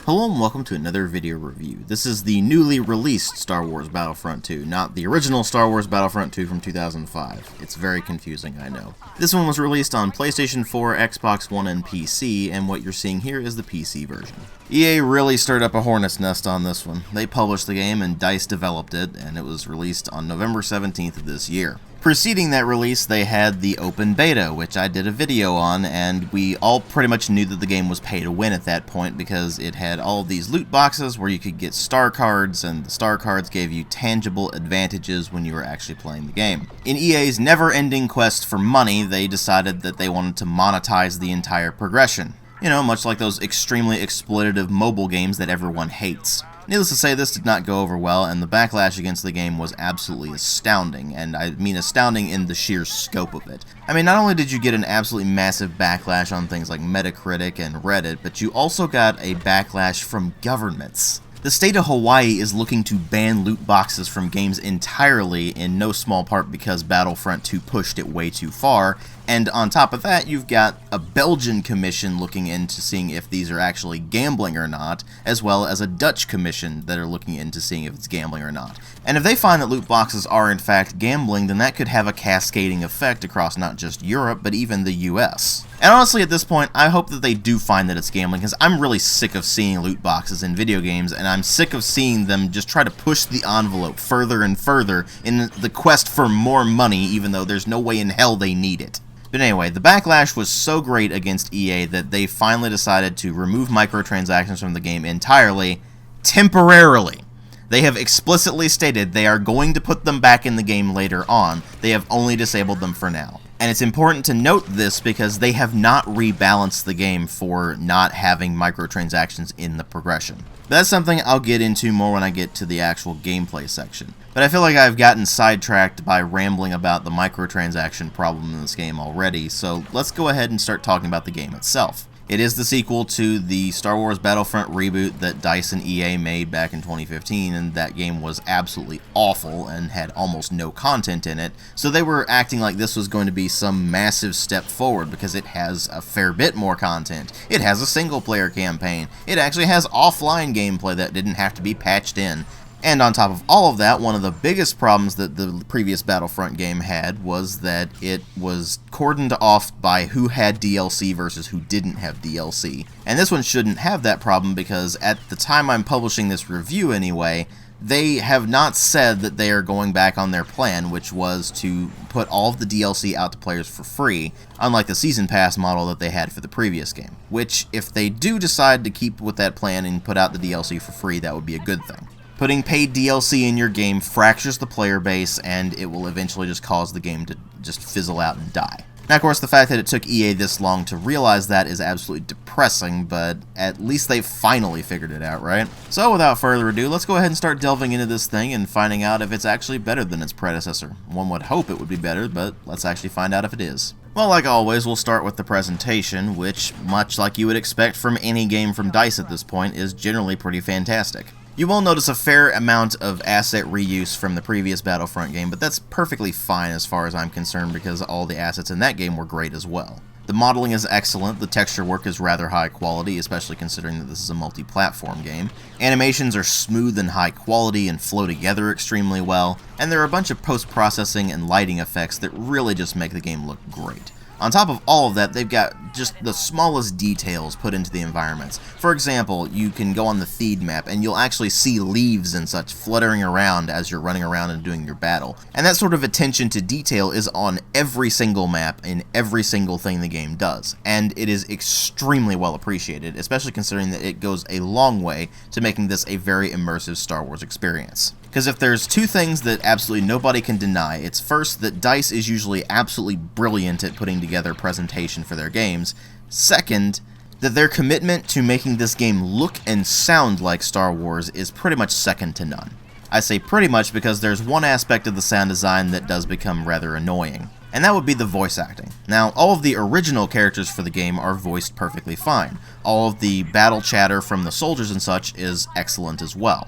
Hello and welcome to another video review. This is the newly released Star Wars Battlefront 2, not the original Star Wars Battlefront 2 from 2005. It's very confusing, I know. This one was released on PlayStation 4, Xbox One, and PC, and what you're seeing here is the PC version. EA really stirred up a hornet's nest on this one. They published the game and DICE developed it, and it was released on November 17th of this year. Preceding that release, they had the open beta, which I did a video on, and we all pretty much knew that the game was pay to win at that point because it had all of these loot boxes where you could get star cards, and the star cards gave you tangible advantages when you were actually playing the game. In EA's never-ending quest for money, they decided that they wanted to monetize the entire progression. You know, much like those extremely exploitative mobile games that everyone hates. Needless to say, this did not go over well, and the backlash against the game was absolutely astounding, and I mean astounding in the sheer scope of it. I mean, not only did you get an absolutely massive backlash on things like Metacritic and Reddit, but you also got a backlash from governments. The state of Hawaii is looking to ban loot boxes from games entirely, in no small part because Battlefront 2 pushed it way too far, and on top of that, you've got a Belgian commission looking into seeing if these are actually gambling or not, as well as a Dutch commission that are looking into seeing if it's gambling or not. And if they find that loot boxes are in fact gambling, then that could have a cascading effect across not just Europe, but even the US. And honestly, at this point, I hope that they do find that it's gambling, because I'm really sick of seeing loot boxes in video games, and I'm sick of seeing them just try to push the envelope further and further in the quest for more money, even though there's no way in hell they need it. But anyway, the backlash was so great against EA that they finally decided to remove microtransactions from the game entirely, temporarily. They have explicitly stated they are going to put them back in the game later on. They have only disabled them for now. And it's important to note this because they have not rebalanced the game for not having microtransactions in the progression. That's something I'll get into more when I get to the actual gameplay section. But I feel like I've gotten sidetracked by rambling about the microtransaction problem in this game already, so let's go ahead and start talking about the game itself. It is the sequel to the Star Wars Battlefront reboot that DICE and EA made back in 2015, and that game was absolutely awful and had almost no content in it, so they were acting like this was going to be some massive step forward because it has a fair bit more content. It has a single-player campaign. It actually has offline gameplay that didn't have to be patched in. And on top of all of that, one of the biggest problems that the previous Battlefront game had was that it was cordoned off by who had DLC versus who didn't have DLC. And this one shouldn't have that problem because at the time I'm publishing this review anyway, they have not said that they are going back on their plan, which was to put all of the DLC out to players for free, unlike the Season Pass model that they had for the previous game. Which, if they do decide to keep with that plan and put out the DLC for free, that would be a good thing. Putting paid DLC in your game fractures the player base, and it will eventually just cause the game to just fizzle out and die. Now, of course, the fact that it took EA this long to realize that is absolutely depressing, but at least they finally figured it out, right? So, without further ado, let's go ahead and start delving into this thing and finding out if it's actually better than its predecessor. One would hope it would be better, but let's actually find out if it is. Well, like always, we'll start with the presentation, which, much like you would expect from any game from DICE at this point, is generally pretty fantastic. You will notice a fair amount of asset reuse from the previous Battlefront game, but that's perfectly fine as far as I'm concerned because all the assets in that game were great as well. The modeling is excellent, the texture work is rather high quality, especially considering that this is a multi-platform game. Animations are smooth and high quality and flow together extremely well, and there are a bunch of post-processing and lighting effects that really just make the game look great. On top of all of that, they've got just the smallest details put into the environments. For example, you can go on the Theed map and you'll actually see leaves and such fluttering around as you're running around and doing your battle. And that sort of attention to detail is on every single map in every single thing the game does. And it is extremely well appreciated, especially considering that it goes a long way to making this a very immersive Star Wars experience. Because if there's two things that absolutely nobody can deny, it's first that DICE is usually absolutely brilliant at putting together presentation for their games. Second, that their commitment to making this game look and sound like Star Wars is pretty much second to none. I say pretty much because there's one aspect of the sound design that does become rather annoying, and that would be the voice acting. Now, all of the original characters for the game are voiced perfectly fine. All of the battle chatter from the soldiers and such is excellent as well.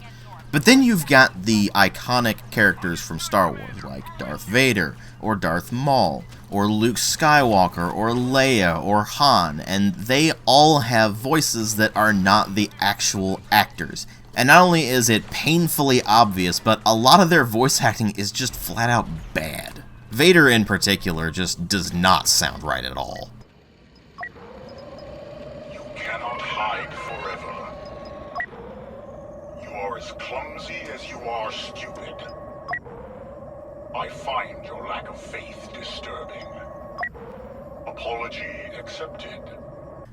But then you've got the iconic characters from Star Wars, like Darth Vader, or Darth Maul, or Luke Skywalker, or Leia, or Han, and they all have voices that are not the actual actors. And not only is it painfully obvious, but a lot of their voice acting is just flat out bad. Vader in particular just does not sound right at all. You cannot hide forever. You are as clumsy as you are stupid. I find your lack of faith disturbing. Apology accepted.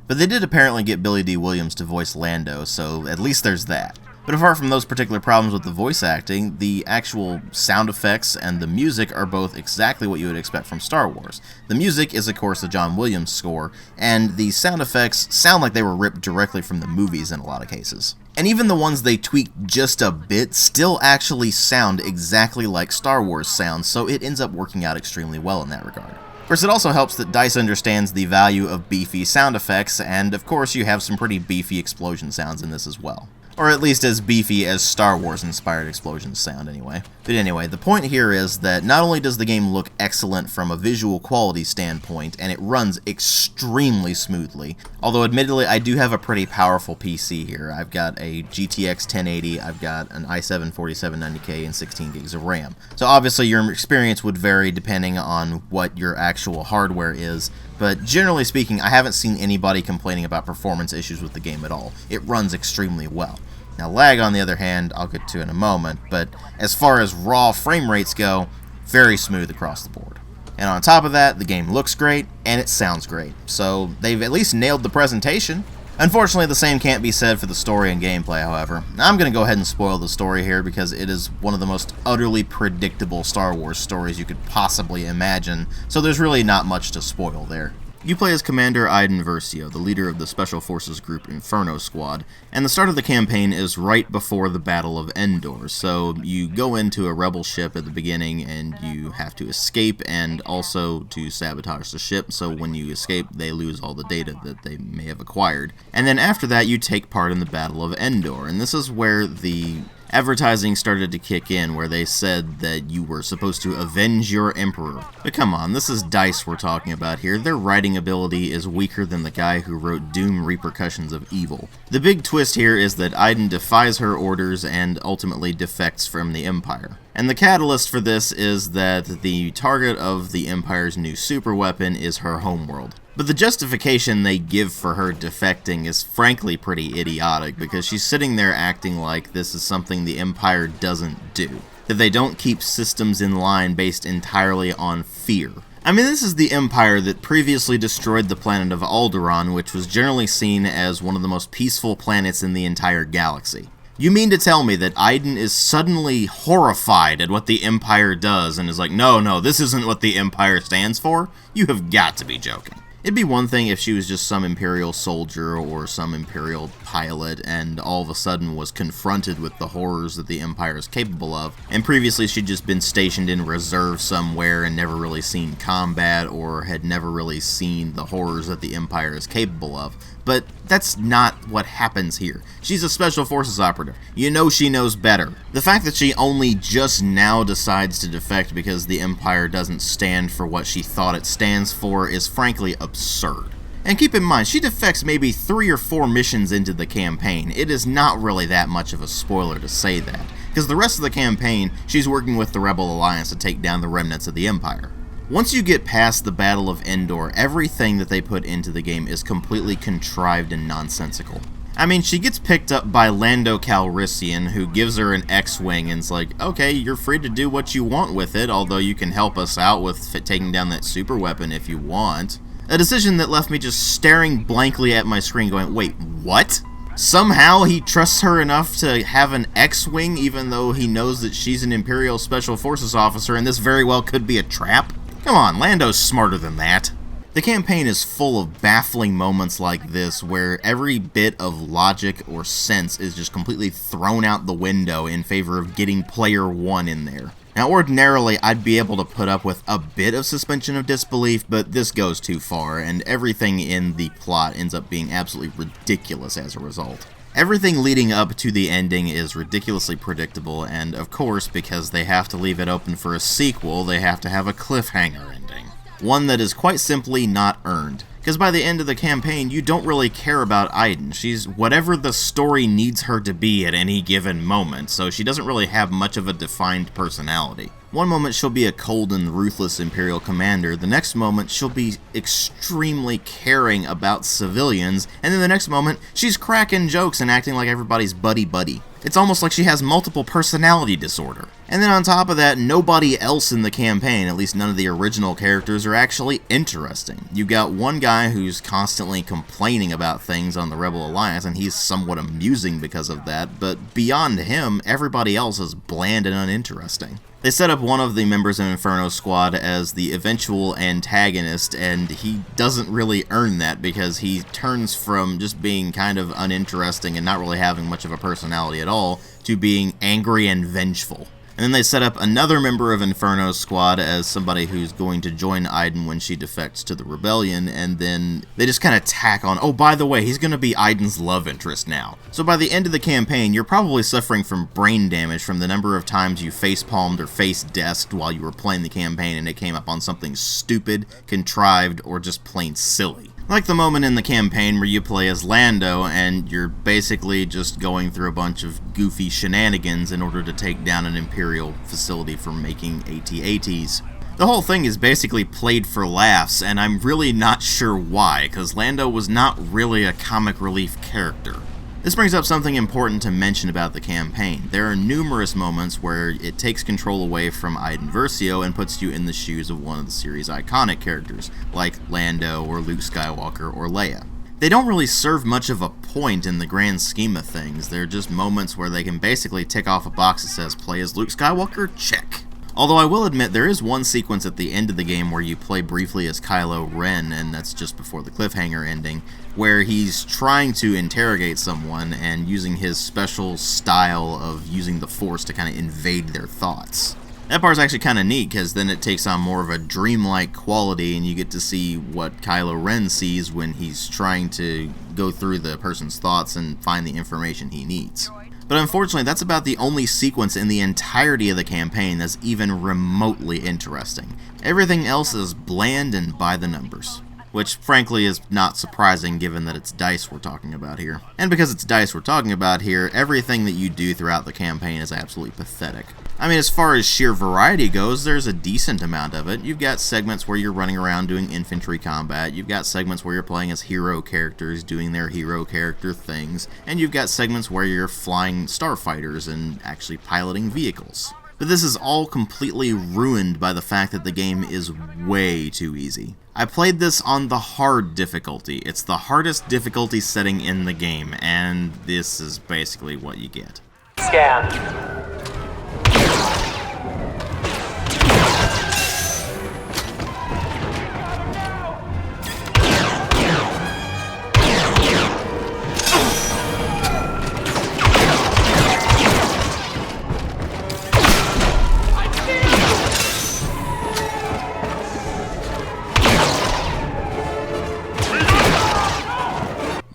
But they did apparently get Billy D. Williams to voice Lando, so at least there's that. But apart from those particular problems with the voice acting, the actual sound effects and the music are both exactly what you would expect from Star Wars. The music is, of course, the John Williams score, and the sound effects sound like they were ripped directly from the movies in a lot of cases. And even the ones they tweaked just a bit still actually sound exactly like Star Wars sounds, so it ends up working out extremely well in that regard. Of course, it also helps that DICE understands the value of beefy sound effects, and of course you have some pretty beefy explosion sounds in this as well. Or at least as beefy as Star Wars-inspired explosions sound, anyway. But anyway, the point here is that not only does the game look excellent from a visual quality standpoint, and it runs extremely smoothly, although admittedly I do have a pretty powerful PC here. I've got a GTX 1080, I've got an i7 4790K, and 16 gigs of RAM. So obviously your experience would vary depending on what your actual hardware is, but generally speaking, I haven't seen anybody complaining about performance issues with the game at all. It runs extremely well. Now lag, on the other hand, I'll get to in a moment, but as far as raw frame rates go, very smooth across the board. And on top of that, the game looks great, and it sounds great, so they've at least nailed the presentation. Unfortunately, the same can't be said for the story and gameplay, however. Now, I'm going to go ahead and spoil the story here because it is one of the most utterly predictable Star Wars stories you could possibly imagine, so there's really not much to spoil there. You play as Commander Iden Versio, the leader of the Special Forces Group Inferno Squad, and the start of the campaign is right before the Battle of Endor, so you go into a rebel ship at the beginning and you have to escape and also to sabotage the ship, so when you escape they lose all the data that they may have acquired. And then after that you take part in the Battle of Endor, and this is where the advertising started to kick in, where they said that you were supposed to avenge your emperor. But come on, this is DICE we're talking about here. Their writing ability is weaker than the guy who wrote Doom Repercussions of Evil. The big twist here is that Iden defies her orders and ultimately defects from the Empire. And the catalyst for this is that the target of the Empire's new superweapon is her homeworld. But the justification they give for her defecting is frankly pretty idiotic, because she's sitting there acting like this is something the Empire doesn't do. That they don't keep systems in line based entirely on fear. I mean, this is the Empire that previously destroyed the planet of Alderaan, which was generally seen as one of the most peaceful planets in the entire galaxy. You mean to tell me that Iden is suddenly horrified at what the Empire does and is like, no, this isn't what the Empire stands for? You have got to be joking. It'd be one thing if she was just some Imperial soldier or some Imperial pilot and all of a sudden was confronted with the horrors that the Empire is capable of, and previously she'd just been stationed in reserve somewhere and never really seen combat or had never really seen the horrors that the Empire is capable of. But that's not what happens here. She's a Special Forces operative. You know she knows better. The fact that she only just now decides to defect because the Empire doesn't stand for what she thought it stands for is frankly absurd. And keep in mind, she defects maybe 3 or 4 missions into the campaign. It is not really that much of a spoiler to say that, because the rest of the campaign, she's working with the Rebel Alliance to take down the remnants of the Empire. Once you get past the Battle of Endor, everything that they put into the game is completely contrived and nonsensical. I mean, she gets picked up by Lando Calrissian, who gives her an X-Wing and is like, okay, you're free to do what you want with it, although you can help us out with taking down that super weapon if you want. A decision that left me just staring blankly at my screen going, wait, what? Somehow he trusts her enough to have an X-Wing even though he knows that she's an Imperial Special Forces officer and this very well could be a trap? Come on, Lando's smarter than that. The campaign is full of baffling moments like this where every bit of logic or sense is just completely thrown out the window in favor of getting player 1 in there. Now, ordinarily, I'd be able to put up with a bit of suspension of disbelief, but this goes too far, and everything in the plot ends up being absolutely ridiculous as a result. Everything leading up to the ending is ridiculously predictable, and of course, because they have to leave it open for a sequel, they have to have a cliffhanger ending. One that is quite simply not earned. Because by the end of the campaign, you don't really care about Aiden. She's whatever the story needs her to be at any given moment, so she doesn't really have much of a defined personality. One moment she'll be a cold and ruthless Imperial commander, the next moment she'll be extremely caring about civilians, and then the next moment she's cracking jokes and acting like everybody's buddy-buddy. It's almost like she has multiple personality disorder. And then on top of that, nobody else in the campaign, at least none of the original characters, are actually interesting. You've got one guy who's constantly complaining about things on the Rebel Alliance, and he's somewhat amusing because of that, but beyond him, everybody else is bland and uninteresting. They set up one of the members of Inferno Squad as the eventual antagonist, and he doesn't really earn that because he turns from just being kind of uninteresting and not really having much of a personality at all to being angry and vengeful. And then they set up another member of Inferno's squad as somebody who's going to join Aiden when she defects to the rebellion, and then they just kind of tack on, oh, by the way, he's going to be Aiden's love interest now. So by the end of the campaign, you're probably suffering from brain damage from the number of times you facepalmed or face-desked while you were playing the campaign and it came up on something stupid, contrived, or just plain silly. Like the moment in the campaign where you play as Lando and you're basically just going through a bunch of goofy shenanigans in order to take down an Imperial facility for making AT-ATs. The whole thing is basically played for laughs, and I'm really not sure why, because Lando was not really a comic relief character. This brings up something important to mention about the campaign. There are numerous moments where it takes control away from Iden Versio and puts you in the shoes of one of the series' iconic characters, like Lando or Luke Skywalker or Leia. They don't really serve much of a point in the grand scheme of things. They're just moments where they can basically tick off a box that says, play as Luke Skywalker? Check. Although I will admit there is one sequence at the end of the game where you play briefly as Kylo Ren, and that's just before the cliffhanger ending, where he's trying to interrogate someone and using his special style of using the Force to kind of invade their thoughts. That part's actually kind of neat, because then it takes on more of a dreamlike quality, and you get to see what Kylo Ren sees when he's trying to go through the person's thoughts and find the information he needs. But unfortunately, that's about the only sequence in the entirety of the campaign that's even remotely interesting. Everything else is bland and by the numbers. Which, frankly, is not surprising given that it's DICE we're talking about here. And because it's DICE we're talking about here, everything that you do throughout the campaign is absolutely pathetic. I mean, as far as sheer variety goes, there's a decent amount of it. You've got segments where you're running around doing infantry combat, you've got segments where you're playing as hero characters doing their hero character things, and you've got segments where you're flying starfighters and actually piloting vehicles. But this is all completely ruined by the fact that the game is way too easy. I played this on the hard difficulty. It's the hardest difficulty setting in the game, and this is basically what you get. Scan.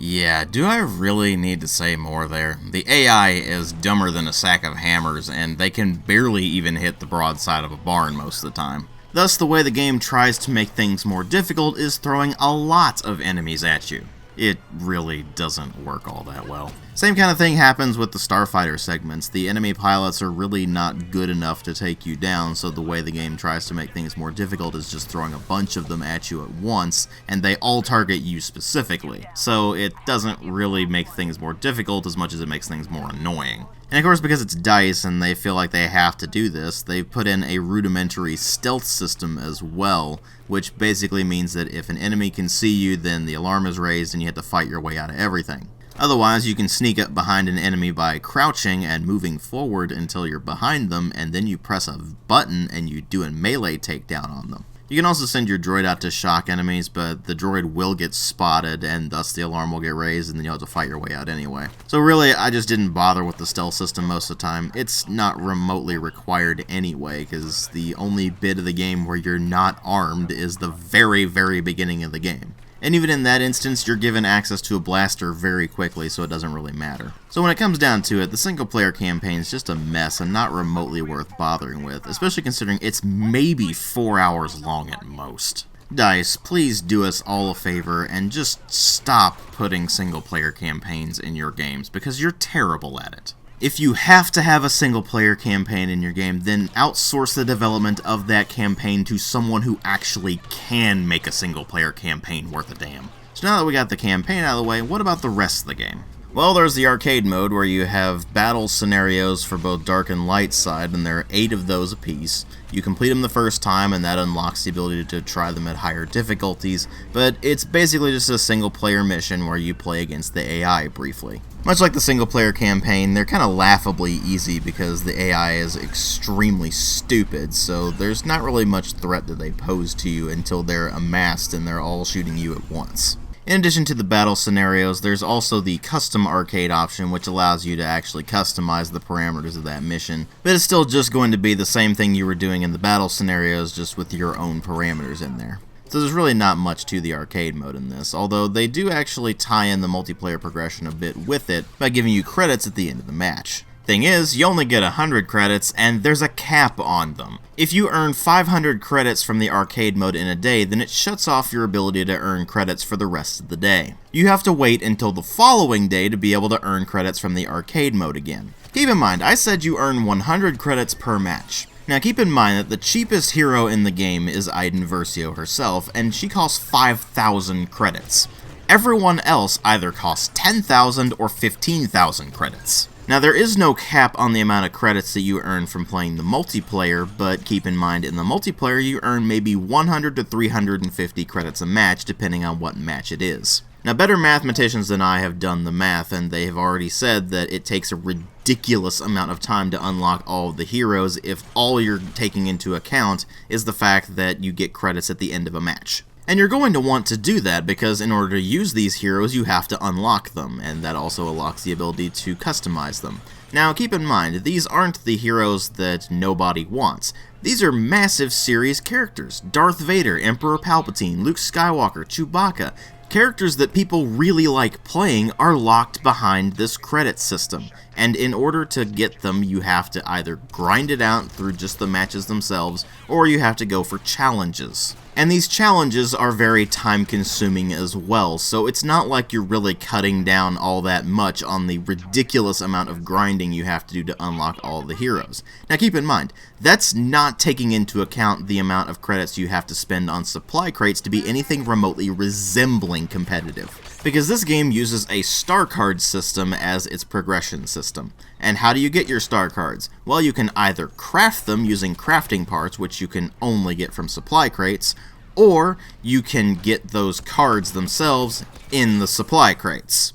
Yeah, do I really need to say more there? The AI is dumber than a sack of hammers, and they can barely even hit the broadside of a barn most of the time. Thus, the way the game tries to make things more difficult is throwing a lot of enemies at you. It really doesn't work all that well. Same kind of thing happens with the starfighter segments. The enemy pilots are really not good enough to take you down, so the way the game tries to make things more difficult is just throwing a bunch of them at you at once, and they all target you specifically. So it doesn't really make things more difficult as much as it makes things more annoying. And of course, because it's DICE and they feel like they have to do this, they've put in a rudimentary stealth system as well, which basically means that if an enemy can see you, then the alarm is raised and you have to fight your way out of everything. Otherwise, you can sneak up behind an enemy by crouching and moving forward until you're behind them, and then you press a button and you do a melee takedown on them. You can also send your droid out to shock enemies, but the droid will get spotted, and thus the alarm will get raised, and then you'll have to fight your way out anyway. So really, I just didn't bother with the stealth system most of the time. It's not remotely required anyway, because the only bit of the game where you're not armed is the very, very beginning of the game. And even in that instance, you're given access to a blaster very quickly, so it doesn't really matter. So when it comes down to it, the single-player campaign is just a mess and not remotely worth bothering with, especially considering it's maybe 4 hours long at most. DICE, please do us all a favor and just stop putting single-player campaigns in your games, because you're terrible at it. If you have to have a single-player campaign in your game, then outsource the development of that campaign to someone who actually can make a single-player campaign worth a damn. So now that we got the campaign out of the way, what about the rest of the game? Well, there's the arcade mode where you have battle scenarios for both dark and light side, and there are 8 of those apiece. You complete them the first time, and that unlocks the ability to try them at higher difficulties, but it's basically just a single-player mission where you play against the AI briefly. Much like the single-player campaign, they're kind of laughably easy because the AI is extremely stupid, so there's not really much threat that they pose to you until they're amassed and they're all shooting you at once. In addition to the battle scenarios, there's also the custom arcade option, which allows you to actually customize the parameters of that mission, but it's still just going to be the same thing you were doing in the battle scenarios, just with your own parameters in there. So there's really not much to the arcade mode in this, although they do actually tie in the multiplayer progression a bit with it by giving you credits at the end of the match. Thing is, you only get 100 credits, and there's a cap on them. If you earn 500 credits from the arcade mode in a day, then it shuts off your ability to earn credits for the rest of the day. You have to wait until the following day to be able to earn credits from the arcade mode again. Keep in mind, I said you earn 100 credits per match. Now keep in mind that the cheapest hero in the game is Iden Versio herself, and she costs 5,000 credits. Everyone else either costs 10,000 or 15,000 credits. Now there is no cap on the amount of credits that you earn from playing the multiplayer, but keep in mind in the multiplayer you earn maybe 100 to 350 credits a match depending on what match it is. Now better mathematicians than I have done the math, and they have already said that it takes a ridiculous amount of time to unlock all of the heroes if all you're taking into account is the fact that you get credits at the end of a match. And you're going to want to do that because in order to use these heroes you have to unlock them, and that also unlocks the ability to customize them. Now keep in mind, these aren't the heroes that nobody wants. These are massive series characters. Darth Vader, Emperor Palpatine, Luke Skywalker, Chewbacca. Characters that people really like playing are locked behind this credit system, and in order to get them you have to either grind it out through just the matches themselves, or you have to go for challenges. And these challenges are very time consuming as well, so it's not like you're really cutting down all that much on the ridiculous amount of grinding you have to do to unlock all the heroes. Now keep in mind, that's not taking into account the amount of credits you have to spend on supply crates to be anything remotely resembling competitive. Because this game uses a star card system as its progression system. And how do you get your star cards? Well, you can either craft them using crafting parts, which you can only get from supply crates, or you can get those cards themselves in the supply crates.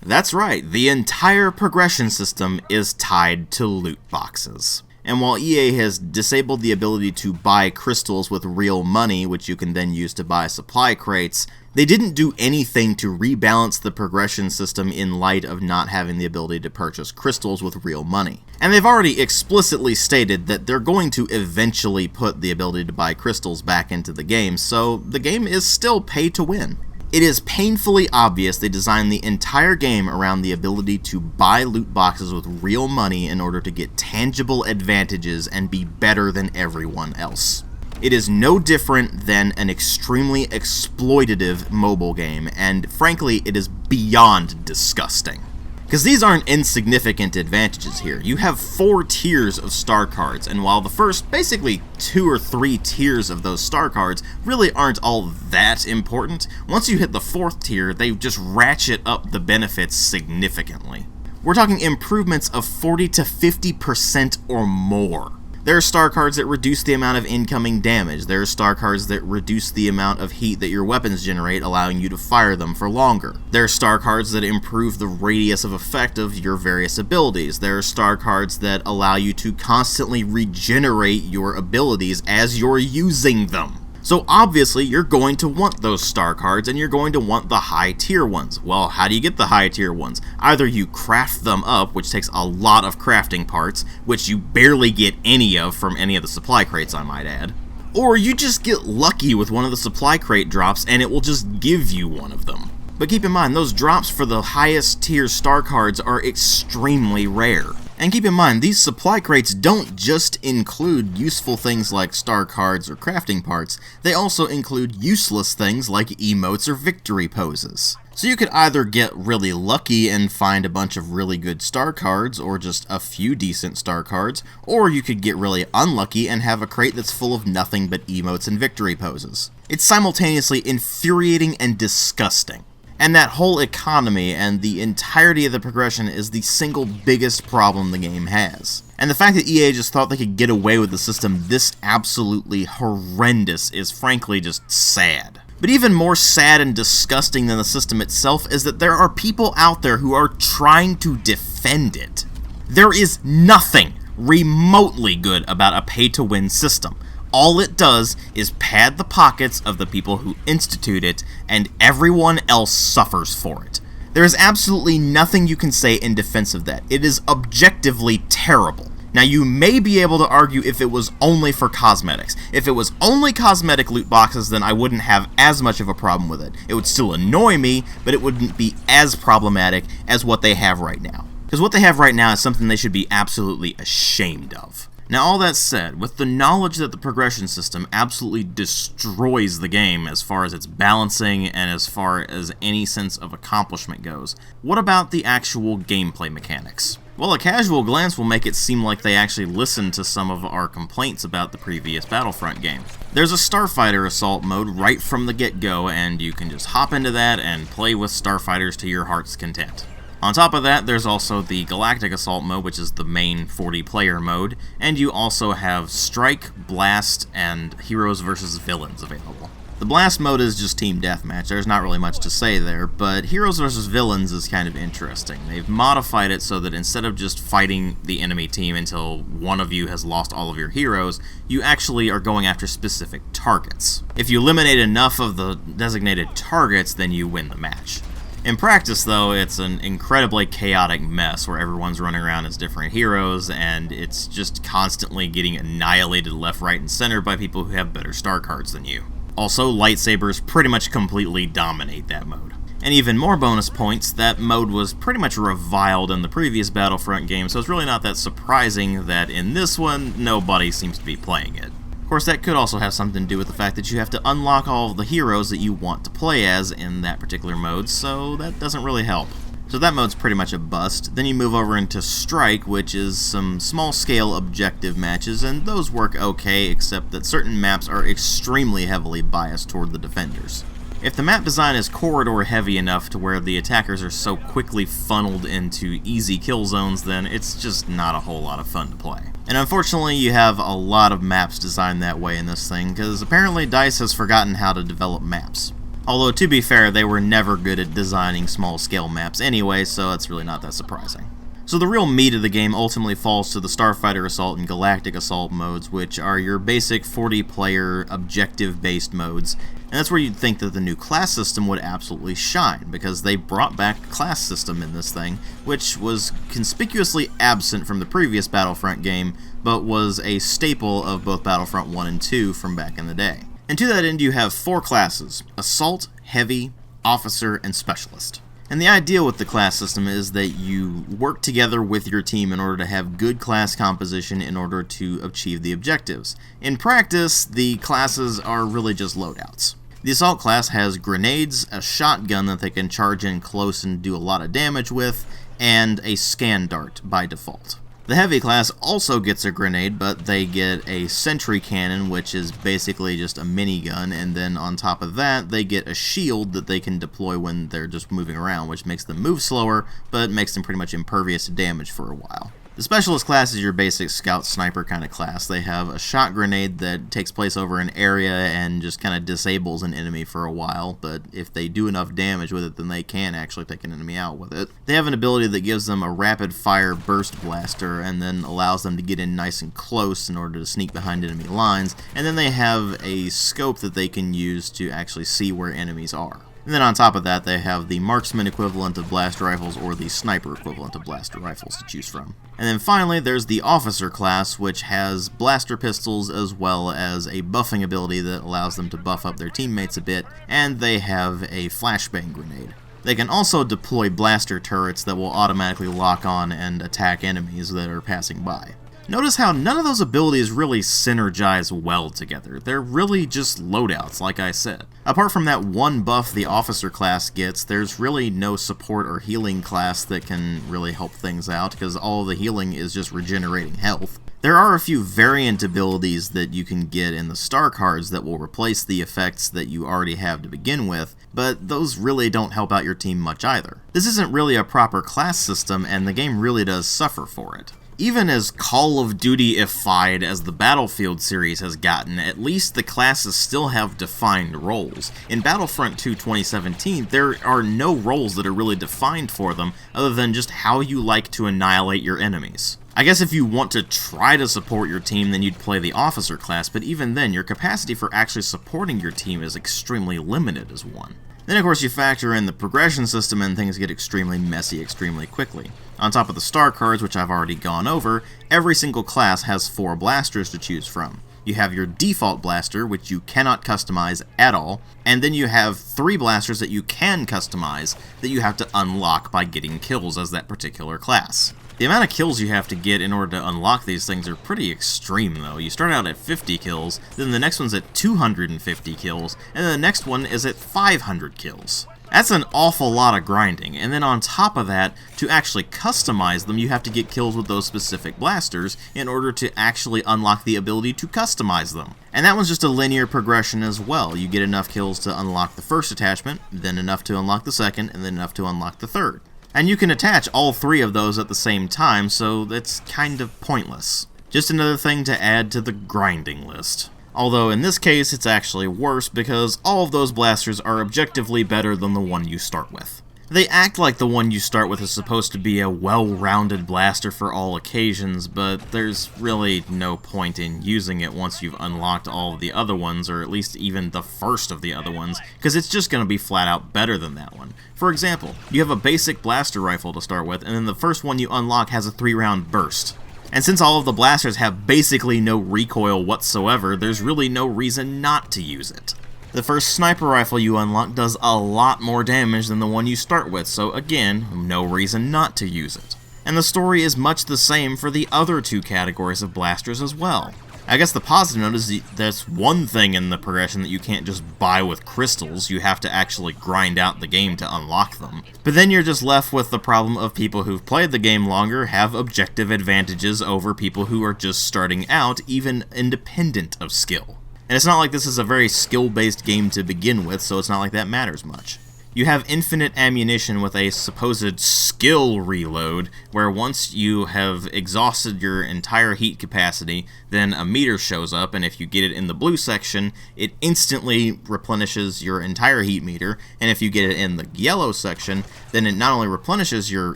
That's right, the entire progression system is tied to loot boxes. And while EA has disabled the ability to buy crystals with real money, which you can then use to buy supply crates, they didn't do anything to rebalance the progression system in light of not having the ability to purchase crystals with real money. And they've already explicitly stated that they're going to eventually put the ability to buy crystals back into the game, so the game is still pay to win. It is painfully obvious they designed the entire game around the ability to buy loot boxes with real money in order to get tangible advantages and be better than everyone else. It is no different than an extremely exploitative mobile game, and frankly, it is beyond disgusting. Because these aren't insignificant advantages here. You have 4 tiers of star cards, and while the first basically 2 or 3 tiers of those star cards really aren't all that important, once you hit the 4th tier, they just ratchet up the benefits significantly. We're talking improvements of 40 to 50% or more. There are star cards that reduce the amount of incoming damage. There are star cards that reduce the amount of heat that your weapons generate, allowing you to fire them for longer. There are star cards that improve the radius of effect of your various abilities. There are star cards that allow you to constantly regenerate your abilities as you're using them. So obviously you're going to want those star cards, and you're going to want the high tier ones. Well, how do you get the high tier ones? Either you craft them up, which takes a lot of crafting parts, which you barely get any of from any of the supply crates, I might add, Or you just get lucky with one of the supply crate drops and it will just give you one of them. But keep in mind, those drops for the highest tier star cards are extremely rare. And keep in mind, these supply crates don't just include useful things like star cards or crafting parts, they also include useless things like emotes or victory poses. So you could either get really lucky and find a bunch of really good star cards, or just a few decent star cards, or you could get really unlucky and have a crate that's full of nothing but emotes and victory poses. It's simultaneously infuriating and disgusting. And that whole economy and the entirety of the progression is the single biggest problem the game has. And the fact that EA just thought they could get away with the system this absolutely horrendous is frankly just sad. But even more sad and disgusting than the system itself is that there are people out there who are trying to defend it. There is nothing remotely good about a pay-to-win system. All it does is pad the pockets of the people who institute it, and everyone else suffers for it. There is absolutely nothing you can say in defense of that. It is objectively terrible. Now, you may be able to argue if it was only for cosmetics. If it was only cosmetic loot boxes, then I wouldn't have as much of a problem with it. It would still annoy me, but it wouldn't be as problematic as what they have right now. Because what they have right now is something they should be absolutely ashamed of. Now, all that said, with the knowledge that the progression system absolutely destroys the game as far as its balancing and as far as any sense of accomplishment goes, what about the actual gameplay mechanics? Well, a casual glance will make it seem like they actually listened to some of our complaints about the previous Battlefront game. There's a Starfighter Assault mode right from the get-go, and you can just hop into that and play with starfighters to your heart's content. On top of that, there's also the Galactic Assault mode, which is the main 40-player mode, and you also have Strike, Blast, and Heroes vs. Villains available. The Blast mode is just Team Deathmatch, there's not really much to say there, but Heroes vs. Villains is kind of interesting. They've modified it so that instead of just fighting the enemy team until one of you has lost all of your heroes, you actually are going after specific targets. If you eliminate enough of the designated targets, then you win the match. In practice, though, it's an incredibly chaotic mess where everyone's running around as different heroes, and it's just constantly getting annihilated left, right, and center by people who have better star cards than you. Also, lightsabers pretty much completely dominate that mode. And even more bonus points, that mode was pretty much reviled in the previous Battlefront game, so it's really not that surprising that in this one, nobody seems to be playing it. Of course, that could also have something to do with the fact that you have to unlock all of the heroes that you want to play as in that particular mode, so that doesn't really help. So that mode's pretty much a bust. Then you move over into Strike, which is some small-scale objective matches, and those work okay, except that certain maps are extremely heavily biased toward the defenders. If the map design is corridor heavy enough to where the attackers are so quickly funneled into easy kill zones, then it's just not a whole lot of fun to play. And unfortunately, you have a lot of maps designed that way in this thing, because apparently DICE has forgotten how to develop maps. Although, to be fair, they were never good at designing small-scale maps anyway, so it's really not that surprising. So the real meat of the game ultimately falls to the Starfighter Assault and Galactic Assault modes, which are your basic 40-player objective-based modes, and that's where you'd think that the new class system would absolutely shine, because they brought back a class system in this thing, which was conspicuously absent from the previous Battlefront game, but was a staple of both Battlefront 1 and 2 from back in the day. And to that end, you have 4 classes: Assault, Heavy, Officer, and Specialist. And the idea with the class system is that you work together with your team in order to have good class composition in order to achieve the objectives. In practice, the classes are really just loadouts. The Assault class has grenades, a shotgun that they can charge in close and do a lot of damage with, and a scan dart by default. The Heavy class also gets a grenade, but they get a sentry cannon, which is basically just a minigun, and then on top of that, they get a shield that they can deploy when they're just moving around, which makes them move slower, but makes them pretty much impervious to damage for a while. The Specialist class is your basic scout sniper kind of class. They have a shot grenade that takes place over an area and just kind of disables an enemy for a while, but if they do enough damage with it, then they can actually take an enemy out with it. They have an ability that gives them a rapid fire burst blaster and then allows them to get in nice and close in order to sneak behind enemy lines, and then they have a scope that they can use to actually see where enemies are. And then on top of that, they have the marksman equivalent of blaster rifles or the sniper equivalent of blaster rifles to choose from. And then finally, there's the officer class, which has blaster pistols as well as a buffing ability that allows them to buff up their teammates a bit, and they have a flashbang grenade. They can also deploy blaster turrets that will automatically lock on and attack enemies that are passing by. Notice how none of those abilities really synergize well together. They're really just loadouts, like I said. Apart from that one buff the officer class gets, there's really no support or healing class that can really help things out, because all of the healing is just regenerating health. There are a few variant abilities that you can get in the star cards that will replace the effects that you already have to begin with, but those really don't help out your team much either. This isn't really a proper class system, and the game really does suffer for it. Even as Call of Duty-ified as the Battlefield series has gotten, at least the classes still have defined roles. In Battlefront 2 2017, there are no roles that are really defined for them, other than just how you like to annihilate your enemies. I guess if you want to try to support your team, then you'd play the officer class, but even then, your capacity for actually supporting your team is extremely limited as one. Then of course you factor in the progression system and things get extremely messy extremely quickly. On top of the star cards, which I've already gone over, every single class has 4 blasters to choose from. You have your default blaster, which you cannot customize at all, and then you have 3 blasters that you can customize that you have to unlock by getting kills as that particular class. The amount of kills you have to get in order to unlock these things are pretty extreme though. You start out at 50 kills, then the next one's at 250 kills, and then the next one is at 500 kills. That's an awful lot of grinding, and then on top of that, to actually customize them, you have to get kills with those specific blasters in order to actually unlock the ability to customize them. And that one's just a linear progression as well. You get enough kills to unlock the first attachment, then enough to unlock the second, and then enough to unlock the third. And you can attach all 3 of those at the same time, so that's kind of pointless. Just another thing to add to the grinding list. Although in this case it's actually worse because all of those blasters are objectively better than the one you start with. They act like the one you start with is supposed to be a well-rounded blaster for all occasions, but there's really no point in using it once you've unlocked all of the other ones, or at least even the first of the other ones, because it's just going to be flat out better than that one. For example, you have a basic blaster rifle to start with, and then the first one you unlock has a 3-round burst. And since all of the blasters have basically no recoil whatsoever, there's really no reason not to use it. The first sniper rifle you unlock does a lot more damage than the one you start with, so again, no reason not to use it. And the story is much the same for the other 2 categories of blasters as well. I guess the positive note is there's one thing in the progression that you can't just buy with crystals, you have to actually grind out the game to unlock them. But then you're just left with the problem of people who've played the game longer have objective advantages over people who are just starting out, even independent of skill. And it's not like this is a very skill-based game to begin with, so it's not like that matters much. You have infinite ammunition with a supposed skill reload, where once you have exhausted your entire heat capacity, then a meter shows up, and if you get it in the blue section, it instantly replenishes your entire heat meter, and if you get it in the yellow section, then it not only replenishes your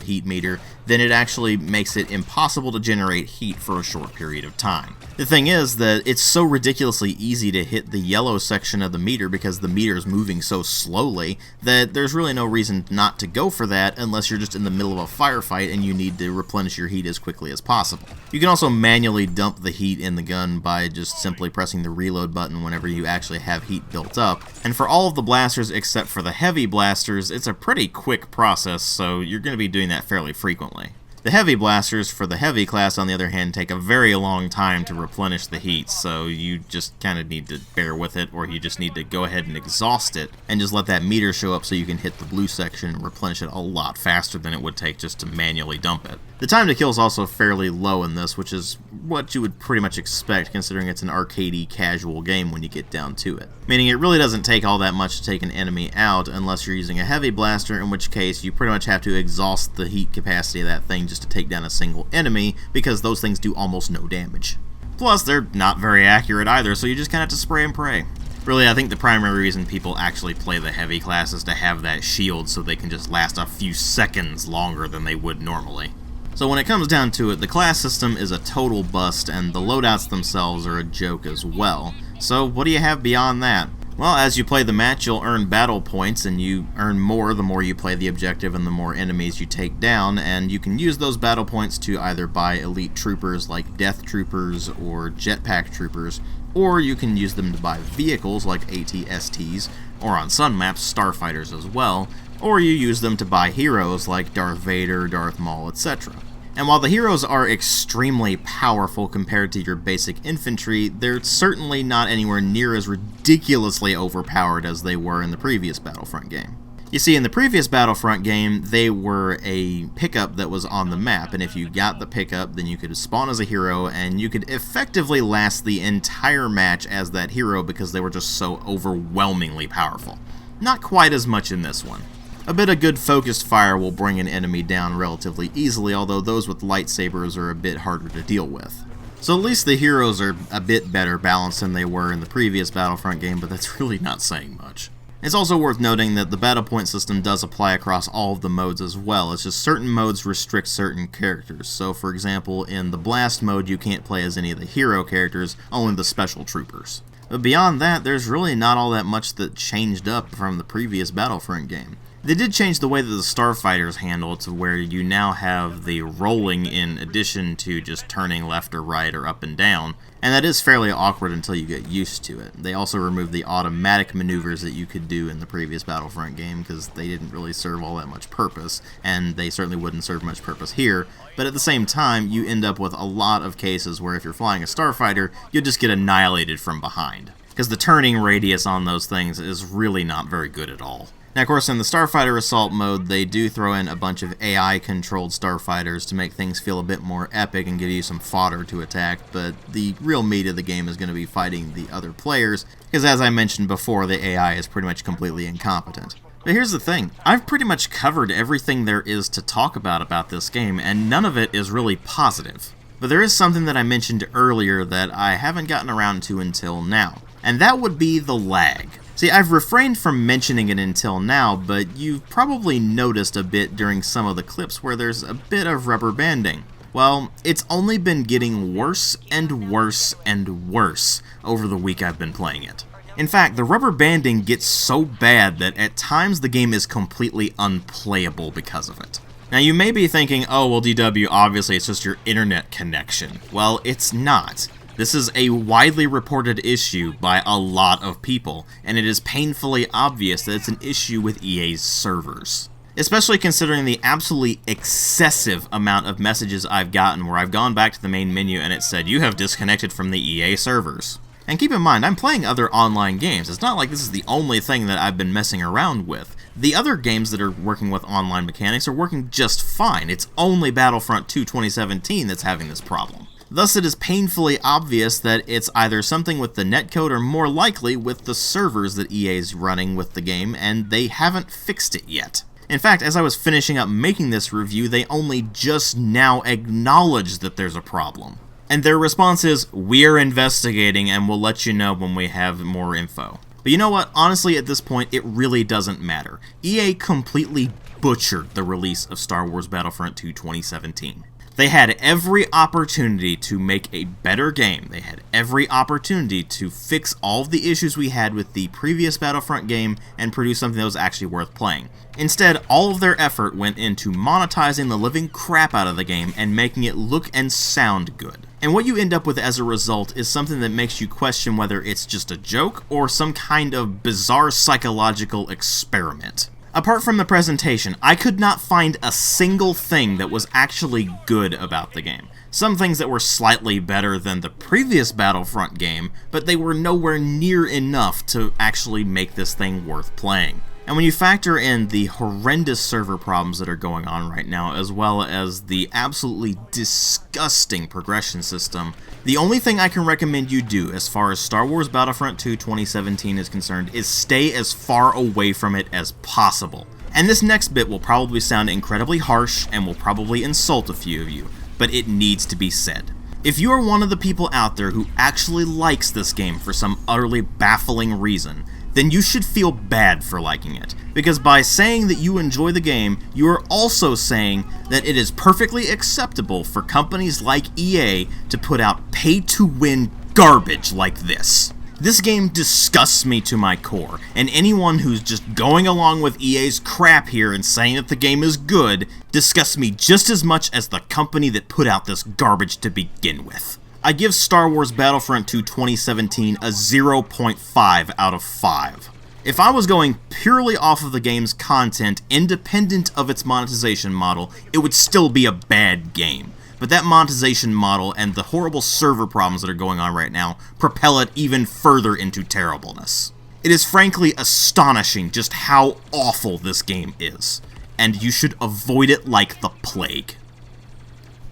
heat meter, then it actually makes it impossible to generate heat for a short period of time. The thing is that it's so ridiculously easy to hit the yellow section of the meter because the meter is moving so slowly that there's really no reason not to go for that unless you're just in the middle of a firefight and you need to replenish your heat as quickly as possible. You can also manually dump the heat in the gun by just simply pressing the reload button whenever you actually have heat built up. And for all of the blasters except for the heavy blasters, it's a pretty quick process, so you're going to be doing that fairly frequently. The heavy blasters for the heavy class, on the other hand, take a very long time to replenish the heat, so you just kind of need to bear with it, or you just need to go ahead and exhaust it, and just let that meter show up so you can hit the blue section and replenish it a lot faster than it would take just to manually dump it. The time to kill is also fairly low in this, which is what you would pretty much expect considering it's an arcadey casual game when you get down to it. Meaning it really doesn't take all that much to take an enemy out unless you're using a heavy blaster, in which case you pretty much have to exhaust the heat capacity of that thing just to take down a single enemy, because those things do almost no damage. Plus, they're not very accurate either, so you just kind of have to spray and pray. Really, I think the primary reason people actually play the heavy class is to have that shield so they can just last a few seconds longer than they would normally. So when it comes down to it, the class system is a total bust, and the loadouts themselves are a joke as well. So what do you have beyond that? Well, as you play the match, you'll earn battle points, and you earn more the more you play the objective and the more enemies you take down, and you can use those battle points to either buy elite troopers like death troopers or jetpack troopers, or you can use them to buy vehicles like AT-STs, or on some maps, starfighters as well, or you use them to buy heroes like Darth Vader, Darth Maul, etc. And while the heroes are extremely powerful compared to your basic infantry, they're certainly not anywhere near as ridiculously overpowered as they were in the previous Battlefront game. You see, in the previous Battlefront game, they were a pickup that was on the map, and if you got the pickup, then you could spawn as a hero, and you could effectively last the entire match as that hero because they were just so overwhelmingly powerful. Not quite as much in this one. A bit of good focused fire will bring an enemy down relatively easily, although those with lightsabers are a bit harder to deal with. So at least the heroes are a bit better balanced than they were in the previous Battlefront game, but that's really not saying much. It's also worth noting that the battle point system does apply across all of the modes as well. It's just certain modes restrict certain characters. So for example, in the Blast mode you can't play as any of the hero characters, only the special troopers. But beyond that, there's really not all that much that changed up from the previous Battlefront game. They did change the way that the starfighters handle it to where you now have the rolling in addition to just turning left or right or up and down, and that is fairly awkward until you get used to it. They also removed the automatic maneuvers that you could do in the previous Battlefront game because they didn't really serve all that much purpose, and they certainly wouldn't serve much purpose here, but at the same time you end up with a lot of cases where if you're flying a starfighter, you'll just get annihilated from behind, because the turning radius on those things is really not very good at all. Now, of course, in the Starfighter Assault mode, they do throw in a bunch of AI-controlled starfighters to make things feel a bit more epic and give you some fodder to attack, but the real meat of the game is going to be fighting the other players, because as I mentioned before, the AI is pretty much completely incompetent. But here's the thing, I've pretty much covered everything there is to talk about this game, and none of it is really positive. But there is something that I mentioned earlier that I haven't gotten around to until now, and that would be the lag. See, I've refrained from mentioning it until now, but you've probably noticed a bit during some of the clips where there's a bit of rubber banding. Well, it's only been getting worse and worse and worse over the week I've been playing it. In fact, the rubber banding gets so bad that at times the game is completely unplayable because of it. Now you may be thinking, oh well DW, obviously it's just your internet connection. Well, it's not. This is a widely reported issue by a lot of people, and it is painfully obvious that it's an issue with EA's servers. Especially considering the absolutely excessive amount of messages I've gotten where I've gone back to the main menu and it said, you have disconnected from the EA servers. And keep in mind, I'm playing other online games. It's not like this is the only thing that I've been messing around with. The other games that are working with online mechanics are working just fine. It's only Battlefront 2 2017 that's having this problem. Thus, it is painfully obvious that it's either something with the netcode or more likely with the servers that EA's running with the game, and they haven't fixed it yet. In fact, as I was finishing up making this review, they only just now acknowledged that there's a problem. And their response is, we're investigating and we'll let you know when we have more info. But you know what? Honestly, at this point, it really doesn't matter. EA completely butchered the release of Star Wars Battlefront 2 2017. They had every opportunity to make a better game. They had every opportunity to fix all of the issues we had with the previous Battlefront game and produce something that was actually worth playing. Instead, all of their effort went into monetizing the living crap out of the game and making it look and sound good. And what you end up with as a result is something that makes you question whether it's just a joke or some kind of bizarre psychological experiment. Apart from the presentation, I could not find a single thing that was actually good about the game. Some things that were slightly better than the previous Battlefront game, but they were nowhere near enough to actually make this thing worth playing. And when you factor in the horrendous server problems that are going on right now, as well as the absolutely disgusting progression system, the only thing I can recommend you do as far as Star Wars Battlefront 2 2017 is concerned is stay as far away from it as possible. And this next bit will probably sound incredibly harsh and will probably insult a few of you, but it needs to be said. If you are one of the people out there who actually likes this game for some utterly baffling reason, then you should feel bad for liking it. Because by saying that you enjoy the game, you are also saying that it is perfectly acceptable for companies like EA to put out pay-to-win garbage like this. This game disgusts me to my core, and anyone who's just going along with EA's crap here and saying that the game is good disgusts me just as much as the company that put out this garbage to begin with. I give Star Wars Battlefront 2 2017 a 0.5 out of 5. If I was going purely off of the game's content, independent of its monetization model, it would still be a bad game. But that monetization model and the horrible server problems that are going on right now propel it even further into terribleness. It is frankly astonishing just how awful this game is, and you should avoid it like the plague.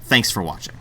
Thanks for watching.